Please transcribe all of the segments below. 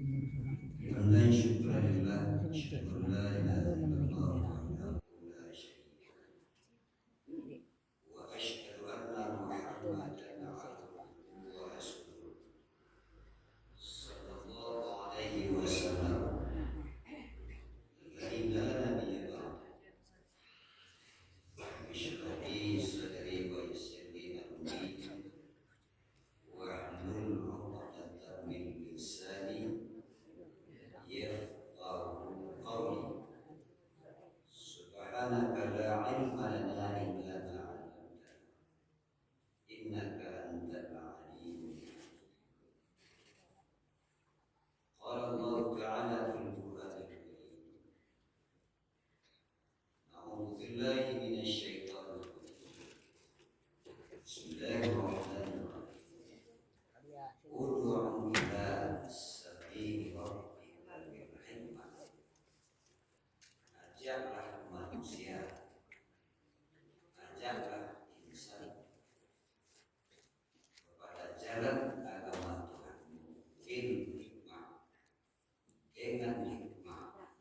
حمدا شكرا لله أشهد أن لا إله إلا الله وحده لا شريك له وأشهد أن محمدا عبده ورسوله صلى الله عليه وسلم الذي لا نبي بعده اشرح لي صدري ويسر لي أمري واحلل عقدة من لساني يفقه قولي سبحانك لا علم لنا إلا ما علمتنا إنك أنت العليم قال الله تعالى في القرآن الكريم أعوذ بالله من الشيطان الرجيم بسم الله الرحمن الرحيم ادع إلى سبيل ربك بالحكمة ajaklah manusia, ajaklah insan kepada jalan agama Tuhanmu bil hikmah, dengan hikmah,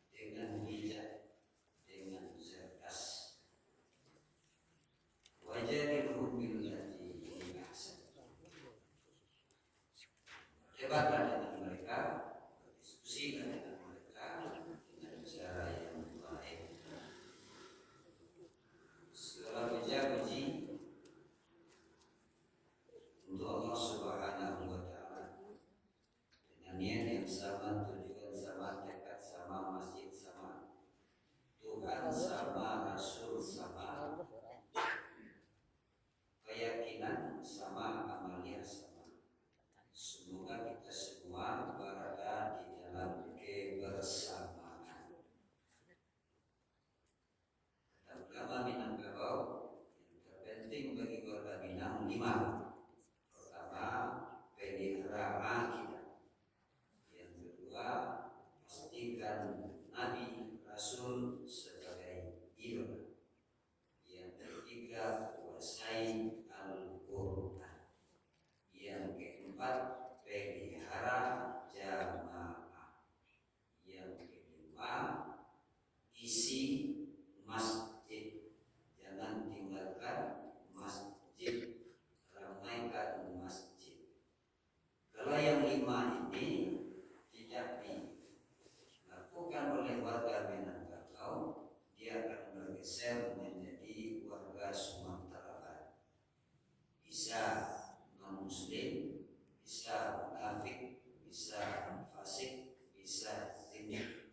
dengan bijak, dengan cerdas. Wajadilhum billati hiya ahsan. Debatlah dengan mereka, berdiskusilah dengan mereka dengan cara yang baik. Segala puja-puji untuk Allah Subhanahu wa Ta'ala. Dengan niat yang sama, tujuan sama, tekad sama, masjid sama, Tuhan sama, Rasul sama, keyakinan sama, amalia sama. Semoga kita semua berada di dalam kebersamaan. Kata ulama Minangkabau, yang terpenting bagi warga Minang 5. Pertama, pelihara akidah. Yang kedua, pastikan Nabi Rasul sebagai idola. Yang ketiga, kuasai Al-Quran. Yang keempat, pelihara jamaah. Yang kelima, isi masjid. Jangan tinggalkan masjid, ramaikan masjid. Kalau yang 5 ini tidak dilakukan oleh warga Minangkabau, dia akan bergeser menjadi warga Sumatera Barat. Bisa non-muslim, bisa munafik, bisa fasik, bisa zindik.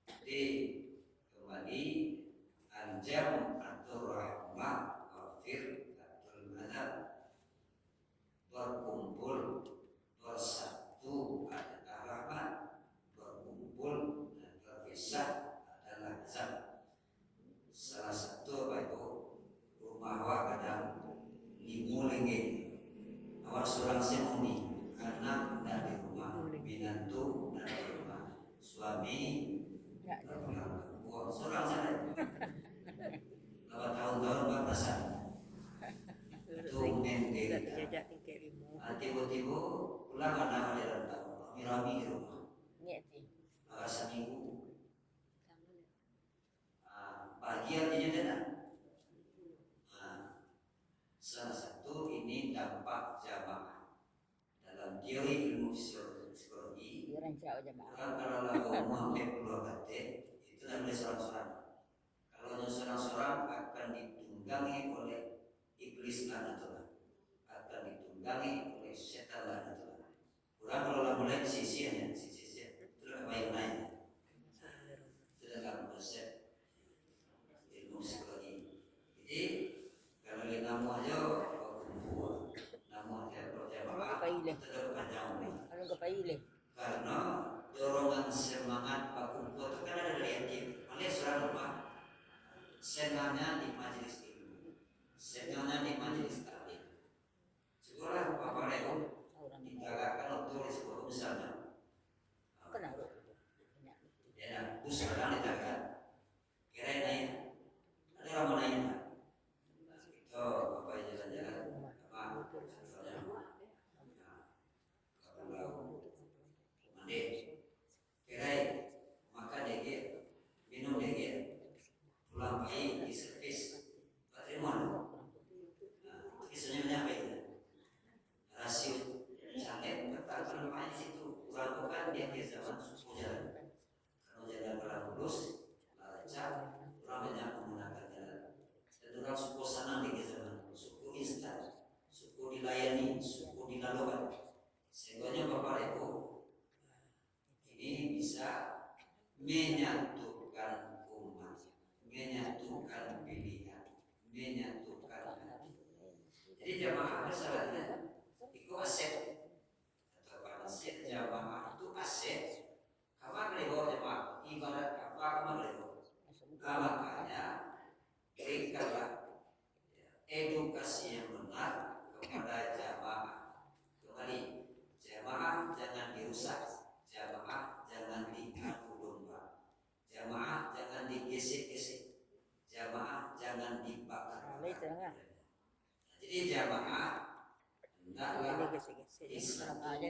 Jadi kembali anjam atur rahmah wafir atul madhab, berkumpul bersatu adalah rahmat, berkumpul dan terpisah adalah azab. Salah satu apa itu rumah kadang dimulai awal seorang semuni, anak dari rumah, binantu dari rumah, suami terpulang uang seorang sana. Berapa tahun-tahun batasan itu menteri. Tiba-tiba pulang anak dari rantau, rami-rami di rumah. Agak seminggu. Bahagia dia tidak. Salah satu ini dampak jamaah. Dalam teori ilmu psikologi, orang kalau lalu mengambil keluar kate, itu namanya seorang-seorang. Kalau seorang-seorang akan ditunggangi oleh iblis lanatullah, akan ditunggangi oleh setan lanatullah. Orang kalau lalu mulai sisi itu adalah baik-baik. Itu adalah konsep ilmu psikologi. Jadi kalau dia namu aja kumpul, namu aja berjamaah, kita dapat panjang. Karena dorongan semangat kumpul itu kan ada dari hati. Malah seorang rumah, senangnya di majelis ilmu, senangnya di majelis taklim. Sekolah apa reko ditagakkan untuk sekolah misalnya. Ya, usaha ditagak. Kira naik, ada ramai naik. Itu apa jalan-jalan apa contohnya? Kalau lain suku dilalukan. Sehingga Bapak Ibu ini bisa menyatukan umat, menyatukan pilihan, menyatukan hati. Jadi jamaah masalahnya itu aset atau aset jamaah itu aset. Apa kalau jamaah ibarat apa kalau makanya berikanlah edukasi yang benar kepada jamaah. Kembali, jamaah jangan dirusak, jamaah jangan diadu domba, jamaah jangan digesek-gesek, jamaah jangan dibakar. Jadi jamaah hendaklah disatukan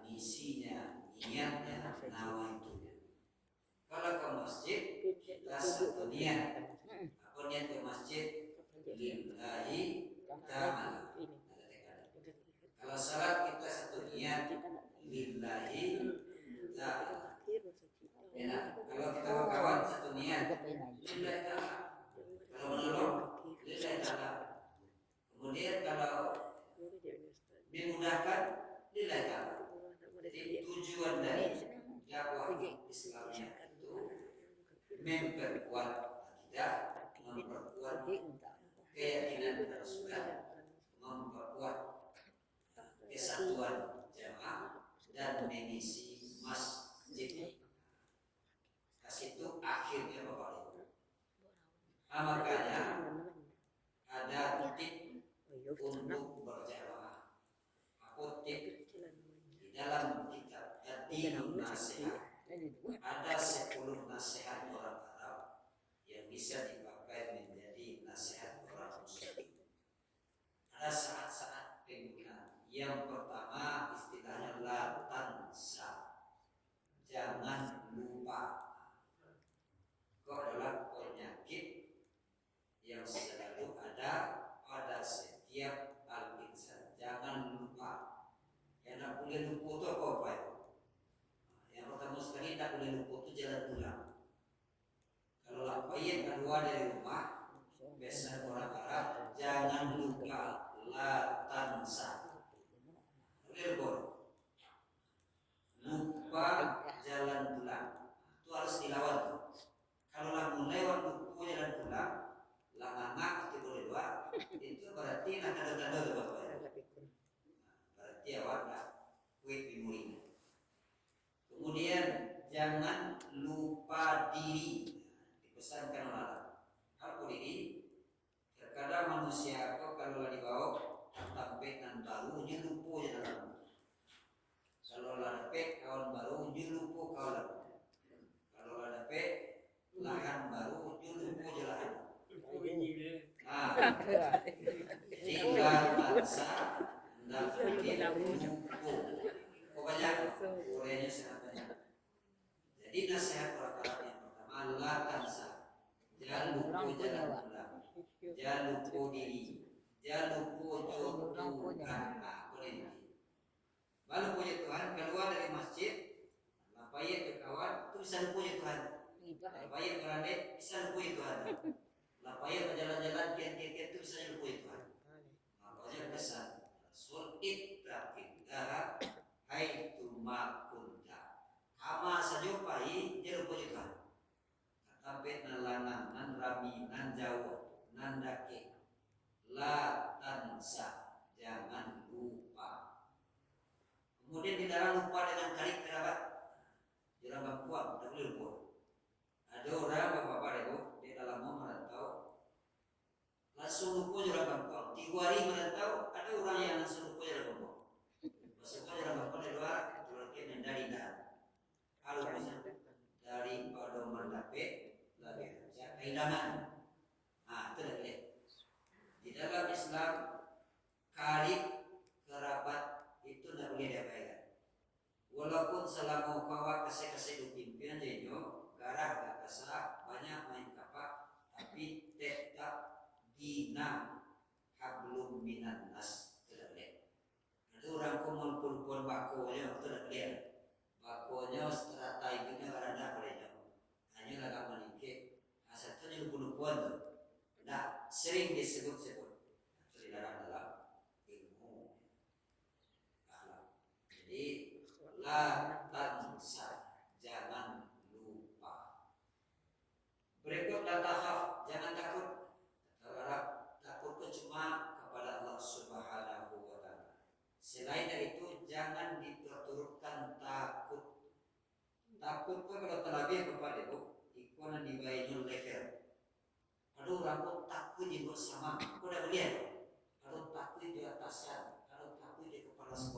misinya, niatnya, nawaitunya. Kalau ke masjid kita satu niat. Apa niat ke masjid? Lillahi ta'ala. Kalau salat kita satu niat lillahi ta'ala. Enak. Kalau kita berkawan satu niat lillahi ta'ala. Kalau menolong lillahi ta'ala. Kemudian kalau dimudahkan lillahi ta'ala. Jadi tujuan dari dakwah Islamnya itu memperkuat akidah, memperkuat keyakinan Rasulullah, memperkuat kesatuan jamaah dan mengisi masjid. Kasih itu akhirnya Bapak Ibu. Makanya ada tip untuk berjamaah. Aku tip di dalam kitab Ad-Dinun Nasihat ada 10 nasihat orang Arab yang bisa dipakai menjadi nasihat orang Muslim. Ada saat-saat penggunaan. Yang pertama istilahnya la tansa, jangan lupa. Itu adalah penyakit yang selalu ada pada setiap al-insan. Jangan lupa. Yang tak boleh lupa itu apa itu? Yang pertama sekali tak boleh lupa itu jalan pulang. Kalau lapayat kedua dari rumah, biasa orang Arab jangan lupa la tansa. Lupa jalan pulang. Itu harus dilawan tuh. Kalau lamun lewat lupa jalan pulang, langangak itu boleh dua. Itu berarti nak ada tanda tu Bapak. Berarti awak dah kuit memori. Kemudian jangan lupa diri. Dipesankan orang. Apa diri? Terkadang manusia kalau dibawa sampai nan baru lupa jalan. Kalau dapat kawan baru lupa kawan. Kalau dapat lahan baru lupa jalan. Jadi bangsa nak lupa. Banyak Koreanya sangat banyak. Jadi nasihat orang Arab yang pertama la tansa. Jangan lupa jalan pulang. Jangan lupa diri. Jangan lupa jodohkan. Lalu puji Tuhan keluar dari masjid, lapayat ke kawan, itu bisa puji Tuhan. Lapayat berada bisa puji Tuhan. Lapayat berjalan-jalan kian-kian itu bisa puji Tuhan. Makanya pesan Rasul ittaqillah haitsu ma kunta. Ama sajupai dia puji Tuhan. Tapi nalangan nan rami nan jauh nan daki la tansa, jangan lupa. Kemudian dilarang lupa dengan karib kerabat. Jangan perempuan, tak boleh lupa. Ada orang bapak-bapak ibu di dalam mau merantau, langsung lupa jangan perempuan. 3 hari merantau, ada orang yang langsung lupa jangan perempuan. Maksudnya jangan perempuan di luar, itu lagi mendari dah. Kalau bisa dari pada mendapet lagi kehilangan. Itu lagi. Di dalam Islam karib kerabat itu tidak boleh diabaikan. Walaupun selama kawa kasih-kasih pimpinan jenyo, garah gak kasar, banyak main kapak, tapi tetap dina hablum minan nas tidak boleh. Ada orang kumpul bakonya tidak boleh. Bakonya strata itunya karena bolehnya. Hanya agak menikah. Asalnya lupa-lupa tu. Nah, sering disebut-sebut. Itu dilarang dalam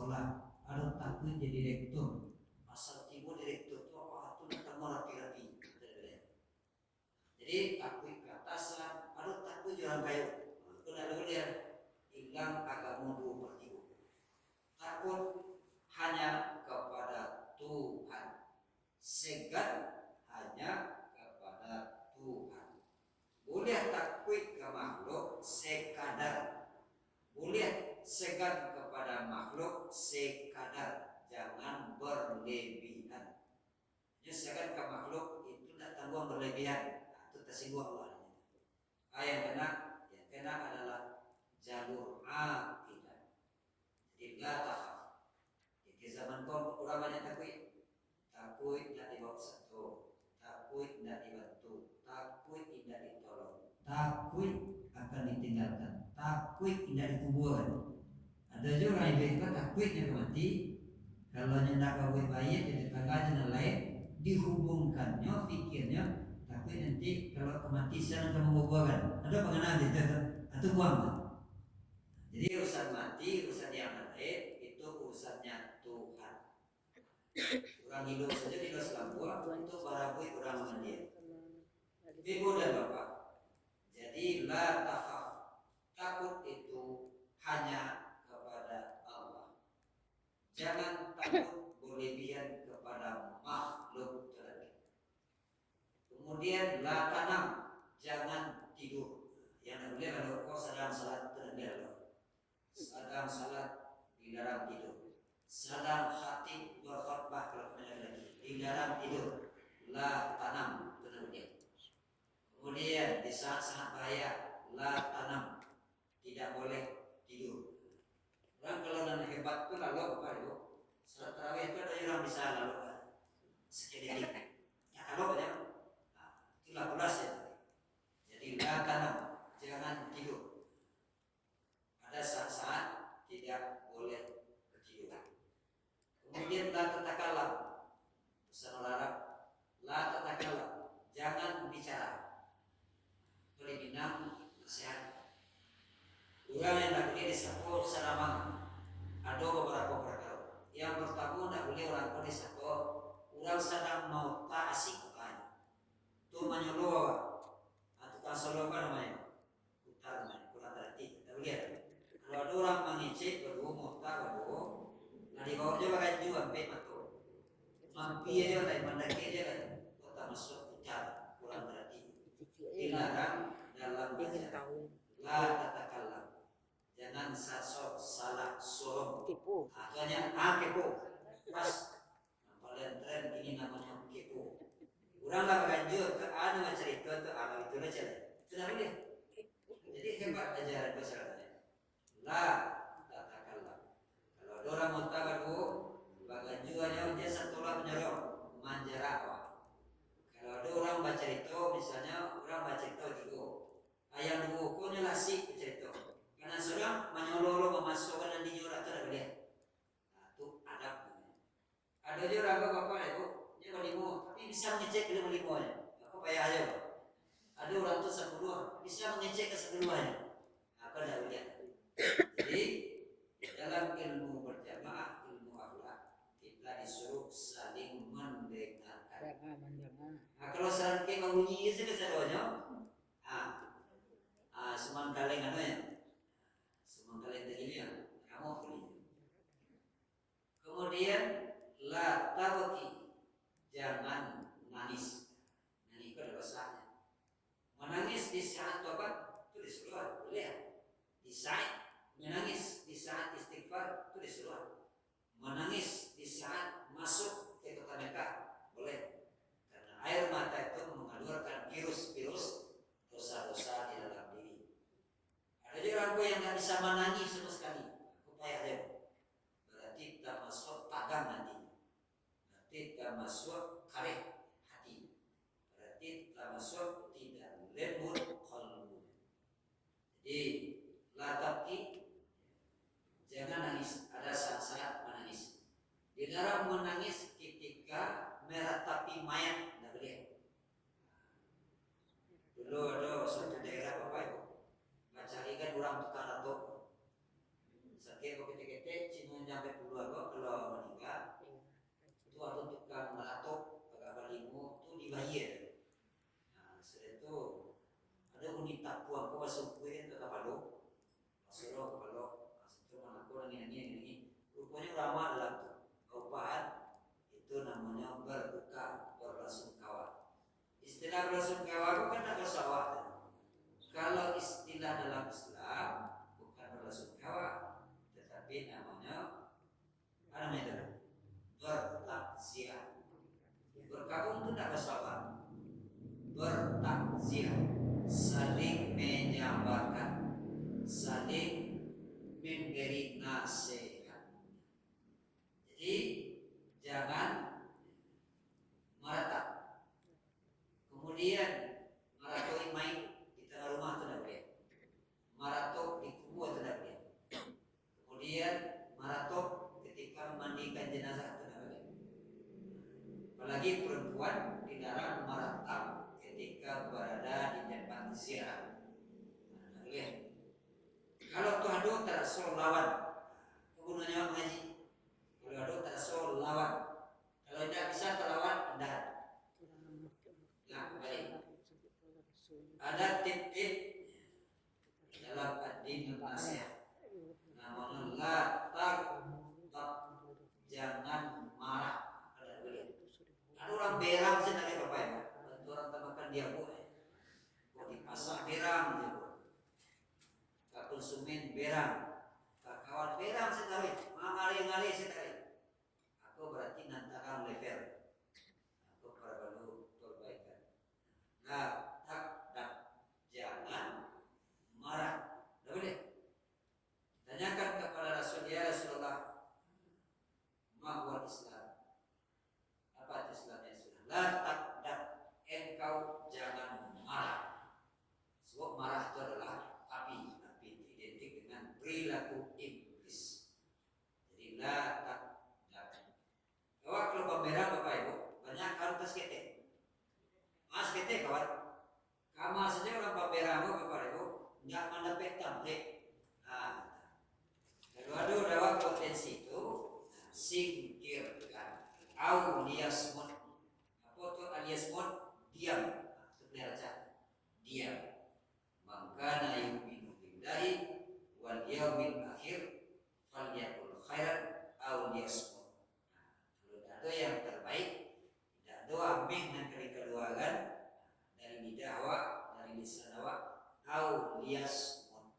sekolah, ada takut jadi direktur. Asal tiba direktur itu apa itu nak rapi-rapi. Jadi takut ke atasan, ada takut jalan kayu. Kena lalu dia hilang agak mundur bertiga. Takut hanya kepada Tuhan. Segan hanya kepada Tuhan. Boleh takut ke makhluk sekadar. Boleh segan kepada makhluk sekadar. Jangan berlebihan. Jadi segan ke makhluk itu tidak tanggung berlebihan. Itu tersinggung Allah. Yang kena adalah jalur akidah. Jadi la takhaf. Di zaman kau orang banyak takut tidak dibawa satu, takut tidak dibantu, takut tidak ditolong, takut akan ditinggalkan, takut tidak dikuburkan. Ada juga orang yang takutnya mati, kalau hendak bawa bayi jadi tangganya lain, dihubungkannya, pikirnya, takut nanti kalau kematian akan menguburkan. Ada pengenal itu atau buang. Jadi urusan mati, urusan yang lain itu urusannya Tuhan. Orang hidup saja di dalam selampua itu barangkali orang mendia. Ibu dan bapak. Jadi la takhaf. Takut itu hanya kepada Allah. Jangan takut berlebihan kepada makhluk terlebih. Kemudian la tanam. Jangan tidur. Yang boleh kalau kau sedang salat terlebih. Sedang salat di dalam tidur. Sedang khatib berkhutbah kalau lagi di dalam tidur. La tanam terlebih. Kemudian di saat sangat bahaya, la tanam, tidak boleh tidur. Orang kalau dan hebat itu lalu apa itu? Salat tarawih itu ada orang bisa lalu sekedetik. Ya kalau ya, itulah kelas ya. Jadi la tanam, jangan tidur. Ada saat-saat tidak boleh tidur. Kemudian la tatakalam, pesan Arab, la tatakalam, jangan bicara. Minang nasihat. Orang yang tak boleh disapor seramang. Ada beberapa perkara. Yang pertama tak boleh orang boleh disapor. Orang sedang mau tak asik kan. Tu menyuluh. Atau kan solo kan namanya. Putar namanya. Kurang terhati. Tak boleh. Kalau ada orang mengecek baru mau tak baru. Nah di bawah dia bakal jual sampai matu. Mampi aja lah, mandaki aja lah. Kota masuk putar. Kurang terhati. Dilarang dalam belajar. La tatakallam. Jangan sasok salah sorong. Kepo. Artinya kepo. Pas. Paling tren ini namanya kepo. Orang lah berlanjut ke anu cerita ke amal itu aja. Kenapa dia? Jadi hebat ajaran masyarakat. La tatakallam. Kalau ada orang mau tahu, bagian jualnya dia setelah menyerong manjarawa. Kalau ada orang baca itu, misalnya orang baca itu juga, ayam bukunya lasik cerita. Karena seorang menyolong memasukkan di nyurat itu dia. Nah, itu adab. Ada juga orang apa itu, dia melimo, tapi bisa mengecek ke melimonya. Aku payah aja. Ada orang itu 10 bisa mengecek ke 10-nya. Apa dah lihat. Jadi dalam ilmu berjamaah, ilmu akhlak, kita disuruh saling mendengarkan. Nah, kalau serangkai membunyi itu kesedonya, semangkaleng apa ya? Semangkaleng begini ya, kamu beli. Kemudian la tabki, jangan nangis. Nah, itu ada bahasanya. Menangis di saat tobat itu disuruh, boleh. Di saat menangis di saat istighfar itu disuruh. Menangis di saat masuk ke kota Mekah boleh. Karena air mata itu mengeluarkan virus-virus dosa-dosa di dalam diri. Ada juga orang yang tidak bisa menangis sama sekali. Upaya dia. Berarti tak masuk tagang nanti. Berarti tak masuk kareh hati. Berarti tak masuk tidak lembut qalbu. Jadi lataki jangan nangis. Ada saat-saat menangis. Dilarang menangis ketika meratapi mayat. Tidak boleh. Dulu ada suatu daerah apa itu? Mencari kan orang tukang ratok. Sakit kok ketek-ketek, cuma sampai puluhan nasihat. Jadi jangan meratap. Kemudian maratok main di tengah rumah itu tidak boleh. Maratok di kubur itu tidak boleh. Kemudian maratok ketika memandikan jenazah itu tidak boleh. Apalagi perempuan dilarang meratap ketika berada di tempat ziarah. Tidak boleh. Kalau tuh adu tak suruh lawan, kebunuhnya mengaji. Kalau adu tak suruh lawan. Kalau tidak bisa terlawan, tidak. Nah, baik. Ada tip-tip dalam ad-din nasihat. Namanya la taghdab, jangan marah. Ada orang berang sedang apa ya? Bantu orang tamakan dia boleh. Kok di pasar berang dia. Kak konsumen berang, kak kawan berang sedang. Mengali-ngali sedang. Aku berarti nantakan level. Aku perlu perbaikan. Nah, tak, jangan marah. Tidak boleh. Tanyakan kepada Rasul, ya Rasulullah, mahwal Islam. Apa itu Islamnya? La tak, engkau jangan marah. Sebab marah itu adalah api identik dengan perilaku iblis. Jadi la tak. Kalau pameran Bapak Ibu, banyak harus ketek. Mas ketek kawan. Kamu saja orang paberamu Bapak Ibu, enggak mendapat template. Nah, kalau ada dalam potensi itu, singkirkan. Alias mod. Apa itu alias mod? Diam. Itu pelajari. Diam. Maka yu'minu billahi wal yaumil akhir falyakul khairan aw liyasmut. Kalau ada yang terbaik, tidak doa mehna kali kedua kan dari lidah awak, dari lisan awak, aw liyasmut.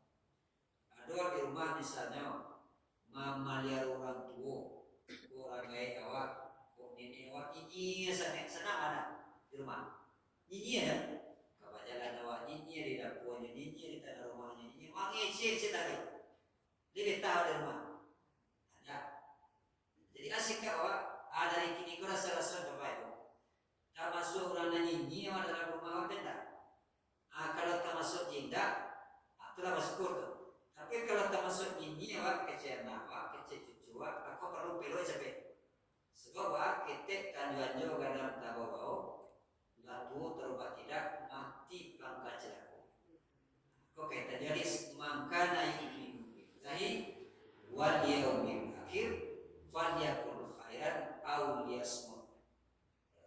Ada di rumah misalnya mamalia orang tua, orang baik awak, kok nenek awak ini senang ada di rumah. Ini ada. Jalan awak ini di dapurnya, ini di tanah rumahnya, ini wangi cik tadi. Dia tahu di rumah. Ada. Jadi asik awak ada di kini kau rasa-rasa apa itu? Tak masuk orang nyanyi awak dalam rumah awak tidak. Kalau tak masuk jinda, itulah bersyukur tu. Tapi kalau tak masuk nyanyi awak kecil awak, kecil cucu awak, aku perlu peluk capek. Sebab awak ketek kanjuanjo dalam tabau-bau, latu terubah tidak mati pangkat celaku. Kok kata jadi mangkana yu'minu billahi wal yaumil akhir falyakul khairan aw liyasmut.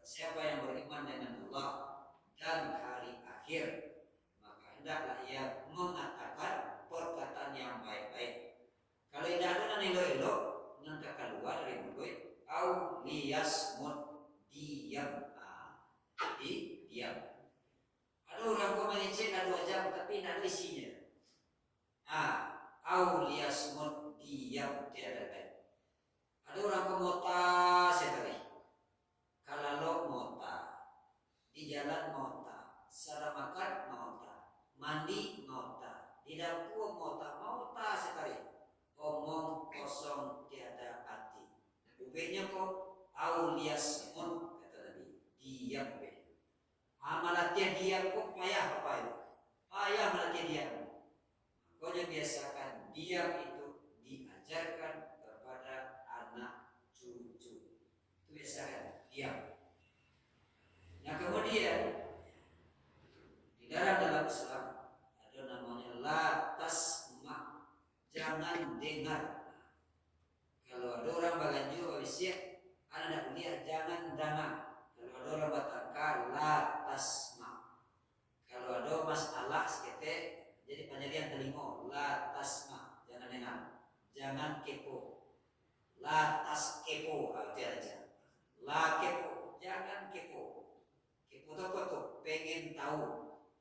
Siapa yang beriman dengan Allah dan hari akhir, maka hendaklah ia mengatakan perkataan yang baik-baik. Kalau tidak ada elok-elok, nanti keluar dari mulut, aw liyasmut, diam. Jadi diam. Ada orang kau mengecek ada 2 jam tapi tidak ada isinya. Auliasmut, diam tiada baik. Ada orang kau mota sekali. Kalau lo mota, di jalan mota, cara makan mota, mandi mota, di dapur mota sekali. Omong kosong tiada arti. Ubednya kok auliasmut kata Nabi, diam ubed. Melatih diam kok payah Bapak Ibu. Payah melatih diam. Makanya biasakan diam itu diajarkan kepada anak cucu. Itu biasakan diam. Nah kemudian di dalam Islam ada namanya la tasma, jangan dengar. Kalau ada orang baganju habisnya anak kuliah jangan dengar. Kalau ada orang batangka la tasma. Kalau ada masalah sekete jadi penjadian telingo la tasma, jangan dengar. Jangan kepo. La tas kepo itu aja. La kepo, jangan kepo. Kepo itu apa tuh? Pengen tahu,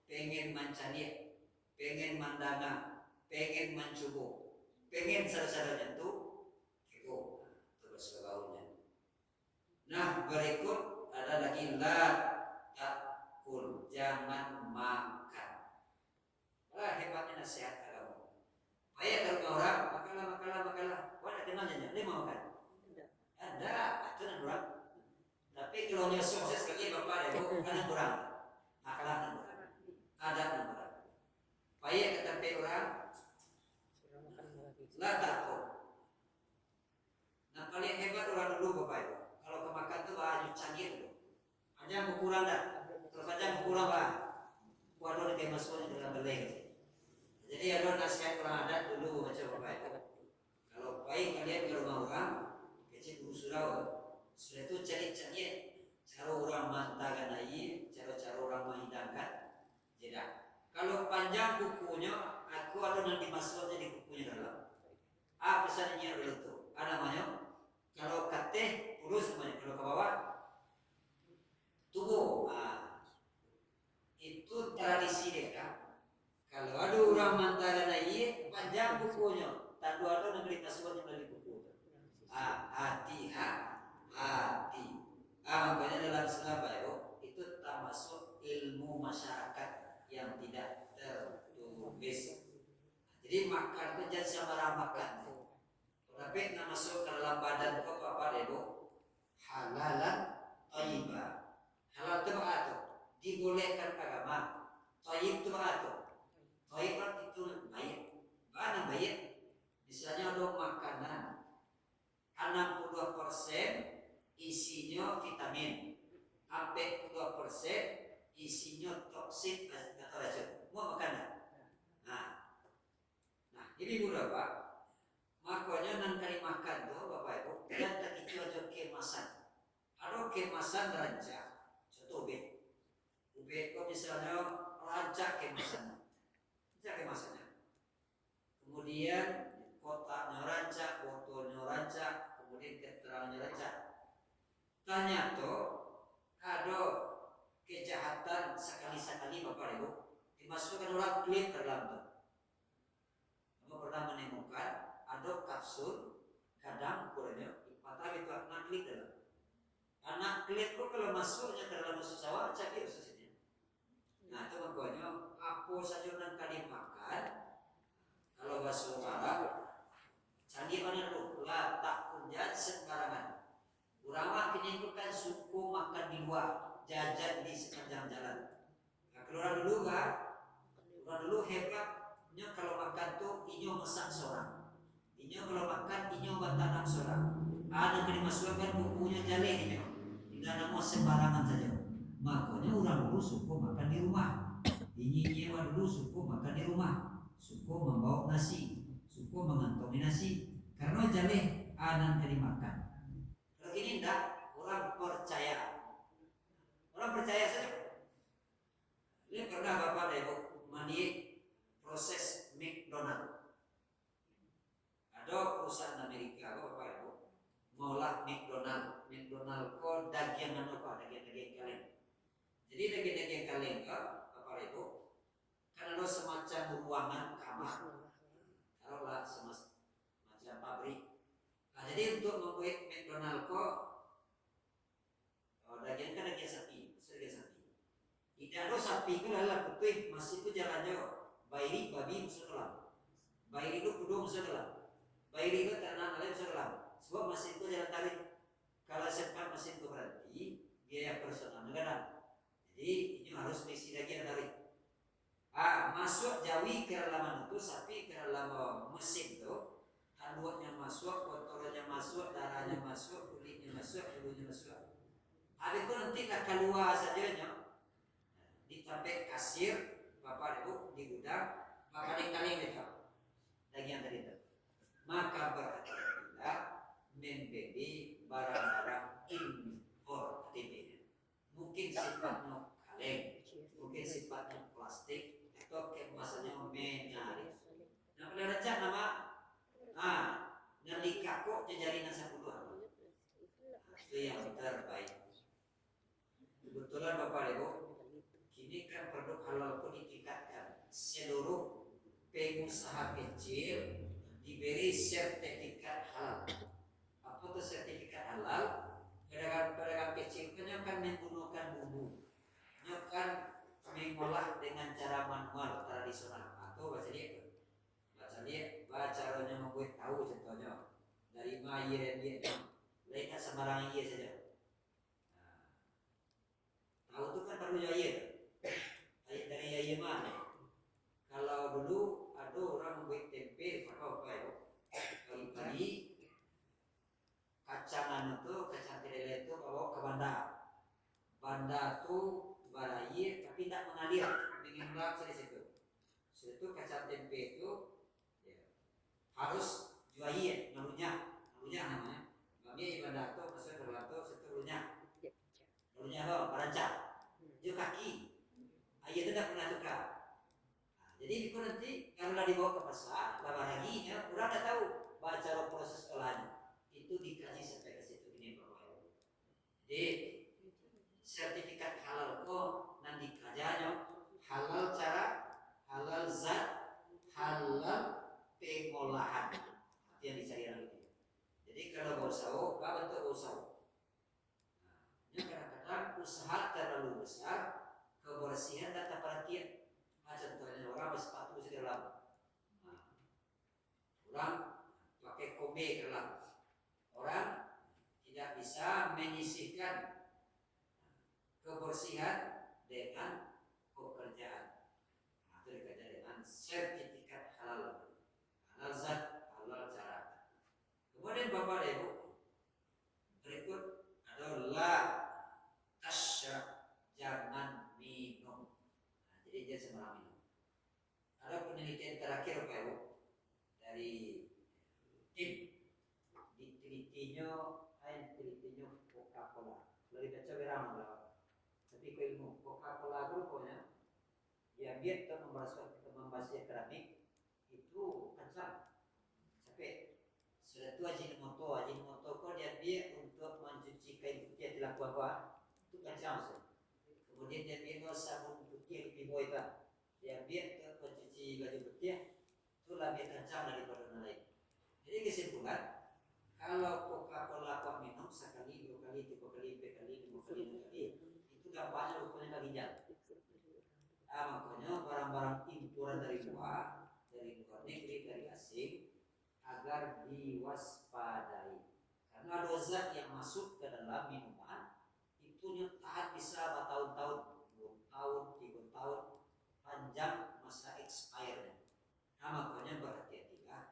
pengen mencari, pengen mandana, pengen mencoba, pengen sadar-sadarnya tuh kepo. Terus gaulnya. Nah berikut ada lagi la takul, jangan makan. Wah hebatnya nasihat agama. Ayat kalau orang makalah. kenalnya dia mau makan. Ada, itu yang kurang. Tapi kalau dia sukses sekali bapak ibu kan yang kurang. Akhlak yang kurang. Adab yang kurang. Payah kata orang. Lah takut. Nah paling hebat orang dulu bapak ibu. Kalau kemakan tuh baju canggih dulu. Aja berkurang dah. Terus aja berkurang bah. Waduh dia masuknya dalam beleng. Jadi ada nasihat orang adat dulu macam bapak ibu. Kalau baik kalian ke rumah orang, kecil dulu surau. Sudah itu cari-cari cara orang mantakan air, cara-cara orang menghidangkan. Tidak. Kalau panjang kukunya, aku ada yang dimasuknya di kukunya dalam. Pesannya dulu tu. Ada namanya. Kalau kateh urus namanya. Kalau ke bawah tubuh. Itu tradisi dia kan. Kalau ada orang mantakan air, panjang kukunya. Tandu ada yang dimasuknya dari kuku. Hati. Makanya dalam Islam itu termasuk ilmu masyarakat yang tidak tertulis. Jadi makan itu jangan sembarang makan. Tapi nak masuk ke dalam badan kau apa ibu? Halalan thayyibah. Halal itu apa? Dibolehkan agama. Thayyib itu apa? Thayyib itu baik. Mana baik? Misalnya ada makanan 62% isinya vitamin, 42% isinya toksik atau racun. Mau makan tak? Nah, ini berapa? Makanya nan kali makan tu bapak ibu, dan tak itu aja kemasan. Ada kemasan rancak, contoh ubet. Ubet kau misalnya rancak kemasannya, Kemudian kotaknya rancak, botolnya rancak, kemudian keterangannya rancak. Tanya tuh, ada kejahatan sekali-sekali bapak ibu dimasukkan orang klik ke dalam tuh. Kamu pernah menemukan ada kapsul kadang ukurannya 4 itu anak klik dalam. Anak klik itu kalau masuknya ke dalam usus sawah cakir ususnya. Nah itu makanya apa saja yang kali makan kalau bahasa Arab canggih mana dulu lah tak kunjat sembarangan. Urang kini itu kan suku makan di luar, jajan di sepanjang jalan. Nah, keluar dulu kan, keluar dulu hebatnya kalau makan tuh inyo masak seorang. Inyo kalau makan inyo bantanam seorang. Ada yang dimasukkan bukunya jaleh inyo. Tidak ada mau sembarangan saja. Makanya orang dulu suku makan di rumah. Ini dulu suku makan di rumah. Suku membawa nasi, suku mengantongi nasi. Karena jaleh ada yang dimakan. Ini tidak orang percaya saja. Ini pernah bapak dan ibu mandi proses McDonald. Ada perusahaan Amerika bapak ibu ngolah McDonald kok dagangan apa daging kaleng. Jadi daging kaleng bapak ibu kan ada semacam ruangan kamar, taruhlah semacam pabrik. Nah, jadi untuk membuat McDonald kok daging kan daging sapi. Tidak ada sapi itu adalah putih masih itu jalannya bayi babi masuk dalam. Bayi itu kudu masuk dalam. Bayi itu ternak lain masuk dalam. Sebab masih itu jalan tarik. Kalau sempat masih itu berarti biaya personal negara. Jadi ini harus misi lagi yang tarik. Masuk jawi ke dalam itu sapi ke dalam mesin itu. Handuknya masuk, kotorannya masuk, darahnya masuk, kulitnya masuk, bulunya masuk. Habis itu nanti tak keluar sajanya ditambah kasir bapak ibu di gudang maka dikali itu daging tadi itu. Maka berhati-hatilah membeli barang-barang impor TB. Mungkin sifatnya kaleng, mungkin sifatnya plastik atau kemasannya menarik. Nah pada rancang nama nalika kok jajarin nasa puluhan. Itu yang terbaik. Kebetulan bapak ibu kini kan produk halal pun ditingkatkan. Seluruh pengusaha kecil diberi sertifikat halal. Apa itu sertifikat halal? Pedagang kecil kan menggunakan bumbu, kan mengolah dengan cara manual tradisional atau bahasa dia caranya membuat tahu contohnya dari ma iya dan dia, lain tak sembarang iya saja. Tahu itu kan perlu iya, ayat dari iya mana? Kalau dulu ada orang buat tempe, apa ya? Pagi-pagi kacangan itu, kacang kedelai itu bawa ke bandar. Bandar itu barayi tapi tidak mengalir, mengimbang di situ. Situ kacang tempe itu ya, harus juain, nalunya namanya. Bagi bandar itu masuk ke dalam itu situ nalunya apa? Berancang. Dia kaki. Ayah itu tidak pernah tukar. Jadi itu nanti kalau dibawa ke pasar, lama lagi ya, orang tidak tahu baca proses olahannya. Itu dikaji sampai ke situ ini Bapak. Jadi sertifikat halal kok nanti kajanya halal cara, halal zat, halal pengolahan. Itu yang dicari orang itu. Jadi kalau berusaha, apa bentuk usaha? Nah, kadang-kadang usaha terlalu besar, kebersihan dan tak perhatian. Contohnya orang bersepatu di dalam, orang pakai kombe ke dalam, orang tidak bisa menyisihkan kebersihan dengan pekerjaan. Itu dikaitkan dengan sertifikat halal, halal zat, halal cara. Kemudian Bapak dan Ibu, berikut adalah tasyrab, jangan minum. Jadi dia sembarang minum. Ada penelitian terakhir Pak Ibu dari tim ditelitinya Coca-Cola. Lalu baca berang lah. Tapi ke ilmu Coca-Cola grupnya diambil untuk membahas keramik itu kencang sampai sudah tua Ajinomoto kok diambil untuk mencuci kain putih di lampu apa itu kencang. Kemudian diambil sabun putih di bawah itu diambil untuk mencuci baju putih itu lebih kencang daripada yang lain. Jadi kesimpulan kalau Coca-Cola kau minum sekali, 2 kali, 3 kali, 4 kali, 5 kali, 6 kali itu dampaknya rupanya bagi ginjal. Makanya barang-barang imporan dari luar negeri, dari asing agar diwaspadai. Karena ada zat yang masuk ke dalam minuman itu tahan bisa bertahun-tahun, 2 tahun, 3 tahun, panjang masa expirednya. Makanya berhati-hatilah.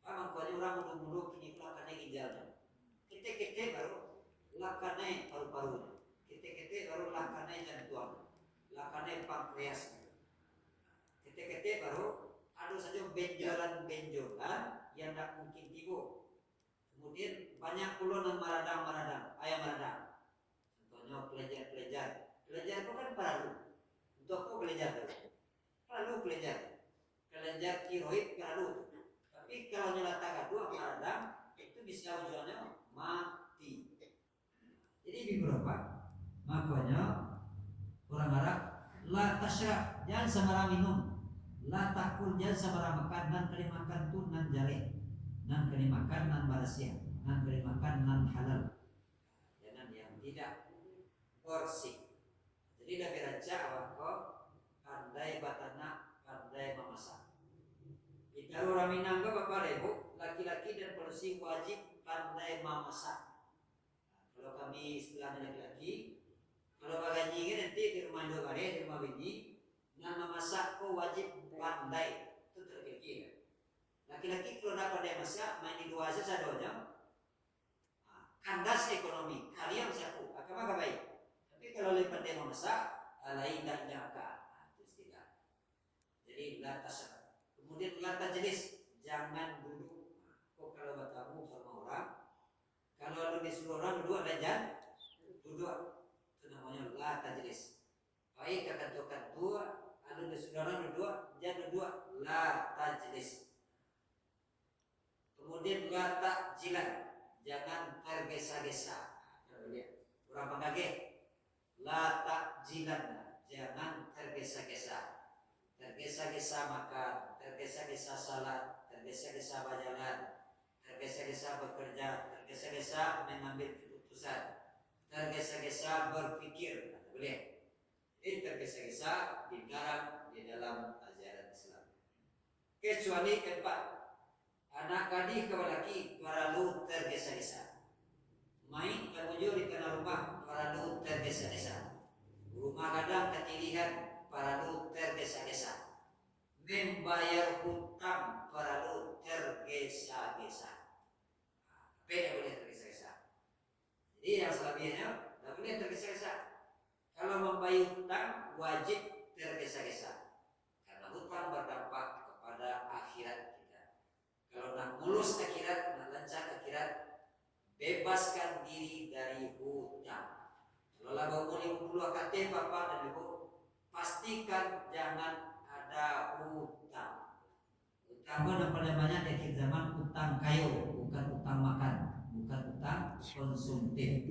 Makanya orang muda-muda kini lakannya ginjalnya. Kete-kete baru lakannya paru-parunya. Kete-kete baru lakannya jantung. Lakannya pankreasnya. Kete-kete baru ada saja benjolan-benjolan yang tak mungkin timbul. Kemudian banyak pula yang maradang, ayam maradang. Contohnya pelajar. Pelajar itu kan perlu. Untuk apa pelajar itu? Perlu pelajar. Pelajar tiroid perlu. Tapi kalau nyelata gaduh maradang itu bisa ujungnya mati. Jadi beberapa makanya orang Arab la tasyrab, jangan sembarang minum, la takul, jangan sembarang makan, nan kali makan tu nan jaleh, nan kali makan nan barasiah, nan kali makan nan halal, jangan yang tidak bersih. Jadi dah beraja awak pandai batana, pandai memasak. Kita orang Minang ke Bapak Ibu, laki-laki dan polisi wajib pandai memasak. Kalau kami istilahnya laki-laki, kalau bagaji kan nanti di rumah dua kali, di rumah bini, nama masak kau wajib pandai. Itu laki-laki kan. Laki-laki kalau tidak pandai masak, main di luar saja sadonya, kandas ekonomi, kalian siapa? Agama baik. Tapi kalau lebih pandai memasak, lain tak nyaka. Itu istilah. Jadi latas. Kemudian latas jenis, jangan duduk. Kok kalau bertamu sama orang, kalau ada disuruh orang duduk dan duduk. Namanya la tajlis. Baik kata dua, ada saudara dua, jangan dua la tajlis. Kemudian la takjilan, jangan tergesa-gesa. Orang pengaget, la takjilan, jangan tergesa-gesa. Tergesa-gesa makan, tergesa-gesa salat, tergesa-gesa berjalan, tergesa-gesa bekerja, tergesa-gesa mengambil keputusan, tergesa-gesa berpikir, boleh. Ini tergesa-gesa dilarang di dalam ajaran Islam. Kecuali keempat, anak gadis ke laki perlu Jadi yang selebihnya tidak boleh tergesa-gesa. Kalau membayar hutang wajib tergesa-gesa karena hutang berdampak kepada akhirat kita. Kalau nak mulus akhirat, nak lancar akhirat, bebaskan diri dari hutang. Kalau lagu 50 KT Bapak dan Ibu, pastikan jangan ada hutang. Hutang apa namanya di akhir zaman? Hutang kayu, bukan hutang makan, bukan hutang konsumtif,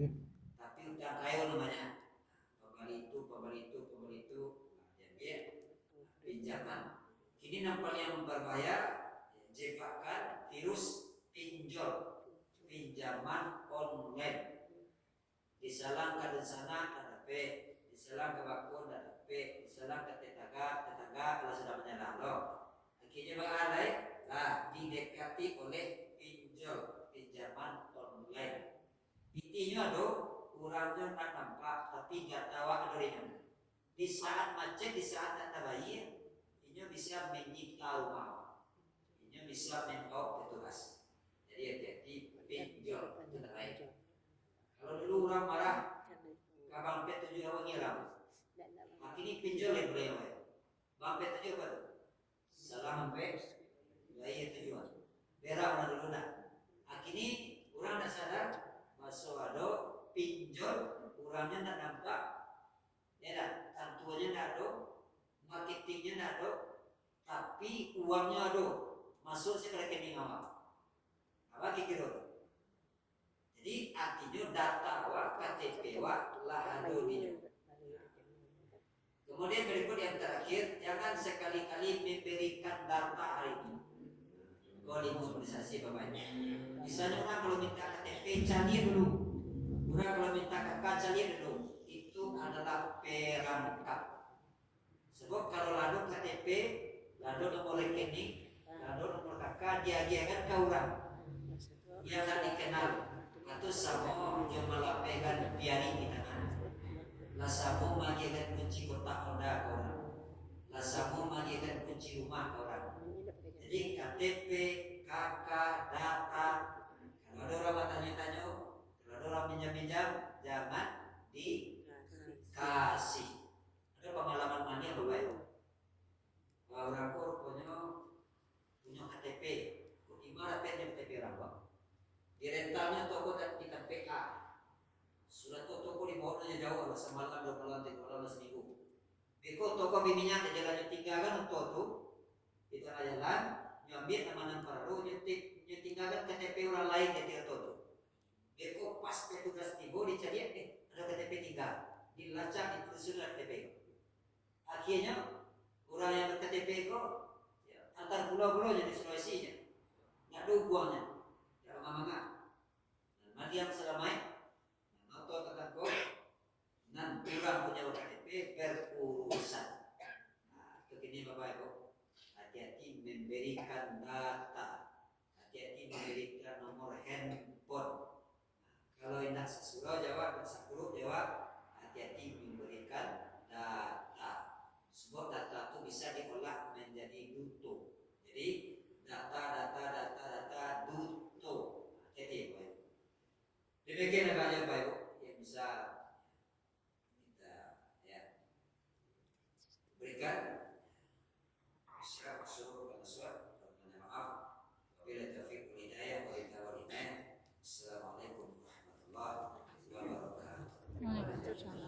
tapi hutang kayu namanya. Pembeli itu, pinjaman. Ini nampak yang berbahaya, jebakan virus pinjol, pinjaman online. Diselang ke sana ada P, diselang ke bakun ada P, diselang ke tetangga kalau sudah menyerah loh. Akhirnya bagaimana? Lah didekati oleh pinjol, pinjaman online. Intinya ada kurangnya tak nampak tapi nggak tahu adanya. Di saat macet, di saat tak tabayir, ini bisa menyita rumah, ini bisa menkau petugas. Jadi hati-hati pinjol itu terbaik. Kalau dulu orang marah, kabang pet tujuh awak ngiram. Ini pinjol yang boleh. Bang pet tujuh apa tu? Salam pet, bayar tujuan. Berak orang dulu dah. Akhirnya orang tak sadar, masuk ada pinjol, orangnya tak nampak, ya dah, tantuannya tak ada, marketingnya tak ada, tapi uangnya ada, masuk ke rekening awak. Apa kira? Jadi artinya data awak, KTP awak lah ada di. Kemudian berikut yang terakhir, jangan sekali-kali memberikan data hari ini. Kalau imunisasi bapaknya. Misalnya orang kalau minta KTP cari dulu. Orang kalau minta KK cari dulu. Itu adalah perangkap. Sebab kalau lalu KTP, lalu nomor rekening, lalu nomor KK diagiakan ke orang. Dia akan dikenal. Atau sama yang melapekan biari di tangan. Lasamu magikan kunci kotak Honda ke orang. Lasamu magikan kunci rumah ke orang. Jadi KTP, KK, data. Kalau ada orang tanya-tanya, kalau ada orang pinjam-pinjam, jangan dikasih. Ada pengalaman mana Bapak Ibu? Orang punya KTP, gimana penjam KTP orang Pak? Di rentalnya toko dan di KPA. Sudah toko di bawah aja jauh, ada semalam 2 malam 3 malam seminggu. Beko toko bininya ke jalannya tinggalkan untuk tu di tengah jalan, nyambil nama pararu, tinggalkan KTP orang lain di tiap tu. Beko pas petugas tiba dicari, ada KTP tinggal, dilacak ditulis KTP. Akhirnya orang yang berKTP kok antar pulau-pulau jadi Sulawesi nya, nggak ada uangnya, jangan mangga. Dan mati yang selamai. Atau katakan nan kurang punya KTP berurusan. Nah, begini Bapak Ibu, hati-hati memberikan data, hati-hati memberikan nomor handphone. Nah, kalau hendak sesurau jawab, sakuru jawab, hati-hati memberikan data. Sebab data itu bisa diolah menjadi duto. Jadi data duto. Hati-hati Bapak Ibu. Demikian aja Bapak Ibu yang bisa kita berikan. Siap suruh kalau suat, permintaan maaf. Wabillahi taufiq wal hidayah. Assalamualaikum warahmatullahi wabarakatuh.